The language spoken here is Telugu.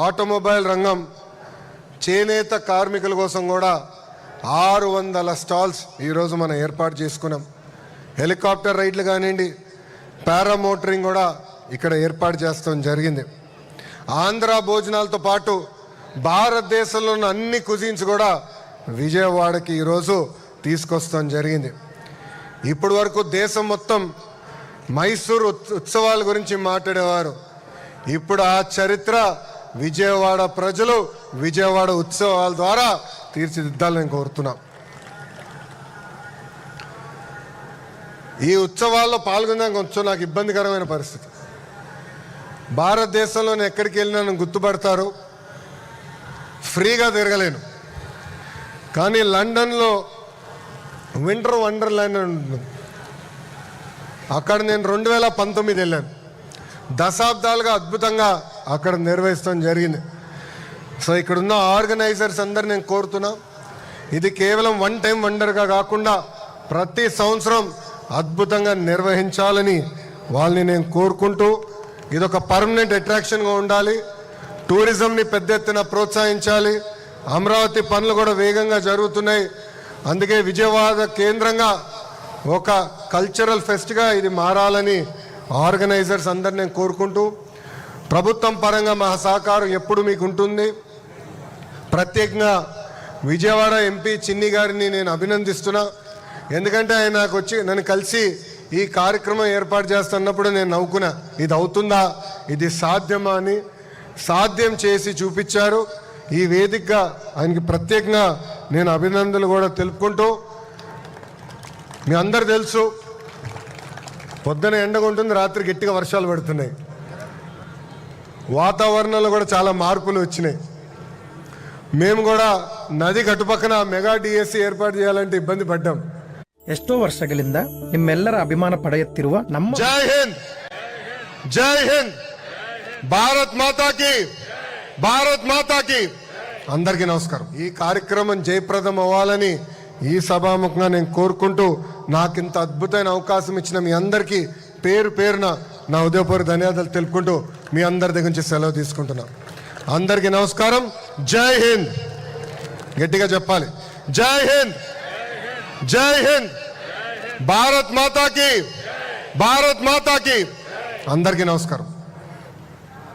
ఆటోమొబైల్ రంగం, చేనేత కార్మికుల కోసం కూడా 600 స్టాల్స్ ఈరోజు మనం ఏర్పాటు చేసుకున్నాం. హెలికాప్టర్ రైడ్లు కానివ్వండి, పారామోటరింగ్ కూడా ఇక్కడ ఏర్పాటు చేస్తాం జరిగింది. ఆంధ్ర భోజనాలతో పాటు భారతదేశంలో ఉన్న అన్ని కుజిన్స్ కూడా విజయవాడకి ఈరోజు తీసుకొస్తాం జరిగింది. ఇప్పటి వరకు దేశం మొత్తం మైసూరు ఉత్సవాల గురించి మాట్లాడేవారు. ఇప్పుడు ఆ చరిత్ర విజయవాడ ప్రజలు విజయవాడ ఉత్సవాల ద్వారా తీర్చిదిద్దాలని కోరుతున్నాం. ఈ ఉత్సవాల్లో పాల్గొనడానికి కొంచెం నాకు ఇబ్బందికరమైన పరిస్థితి. భారతదేశంలో నేను ఎక్కడికి వెళ్ళినా నన్ను గుర్తుపడతారు, ఫ్రీగా తిరగలేను. కానీ లండన్లో వింటర్ వండర్లాండ్ అని ఉంటుంది, అక్కడ నేను 2019 వెళ్ళాను. దశాబ్దాలుగా అద్భుతంగా అక్కడ నిర్వహించడం జరిగింది. సో ఇక్కడున్న ఆర్గనైజర్స్ అందరు నేను కోరుతున్నా, ఇది కేవలం వన్ టైం వండర్గా కాకుండా ప్రతి సంవత్సరం అద్భుతంగా నిర్వహించాలని వాళ్ళని నేను కోరుకుంటూ, ఇదొక పర్మనెంట్ అట్రాక్షన్గా ఉండాలి. టూరిజంని పెద్ద ఎత్తున ప్రోత్సహించాలి. అమరావతి పనులు కూడా వేగంగా జరుగుతున్నాయి. అందుకే విజయవాడ కేంద్రంగా ఒక కల్చరల్ ఫెస్ట్గా ఇది మారాలని ఆర్గనైజర్స్ అందరు నేను కోరుకుంటూ, ప్రభుత్వం పరంగా మా సహకారం ఎప్పుడు మీకు ఉంటుంది. ప్రత్యేకంగా విజయవాడ ఎంపీ చిన్ని గారిని నేను అభినందిస్తున్నా. ఎందుకంటే ఆయన నాకు వచ్చి నన్ను కలిసి ఈ కార్యక్రమం ఏర్పాటు చేస్తున్నప్పుడు నేను నవ్వుకున్నా, ఇది అవుతుందా, ఇది సాధ్యమా అని. సాధ్యం చేసి చూపించారు. ఈ వేదికగా ఆయనకి ప్రత్యేకంగా నేను అభినందనలు కూడా తెలుపుకుంటూ, మీ అందరు తెలుసు పొద్దున ఎండగా ఉంటుంది, రాత్రి గట్టిగా వర్షాలు పడుతున్నాయి. వాతావరణంలో కూడా చాలా మార్పులు వచ్చినాయి. మేము కూడా నది గట్టుపక్కన మెగా డిఎస్సి ಏರ್ಪಾಡು చేయాలంటే ಇಬ್ಬಂದಿ ಪಡ್ಡಂ. ಎಷ್ಟೋ ವರ್ಷಗಳಿಂದ ನಿಮ್ಮೆಲ್ಲರ ಅಭಿಮಾನ ಪಡೆಯುತ್ತಿರುವ ನಮ್ಮ ಜೈ ಹಿಂದ್, ಜೈ ಹಿಂದ್, భారత్ మాతాకి, భారత్ మాతాకి. అందరికీ నమస్కారం. ఈ కార్యక్రమం జయప్రదం అవ్వాలని ఈ సభాముఖంగా నేను కోరుకుంటూ, నాకు ఇంత అద్భుతమైన అవకాశం ఇచ్చిన మీ అందరికీ పేరు పేరున నా ఉదయపూర్వక ధన్యవాదాలు తెలుపుకుంటూ మీ అందరి దగ్గర నుంచి సెలవు తీసుకుంటున్నా. అందరికీ నమస్కారం. జై హింద్. గట్టిగా చెప్పాలి, జై హింద్, జై హింద్, భారత్ మాతాకి, భారత్ మాతాకి. అందరికీ నమస్కారం.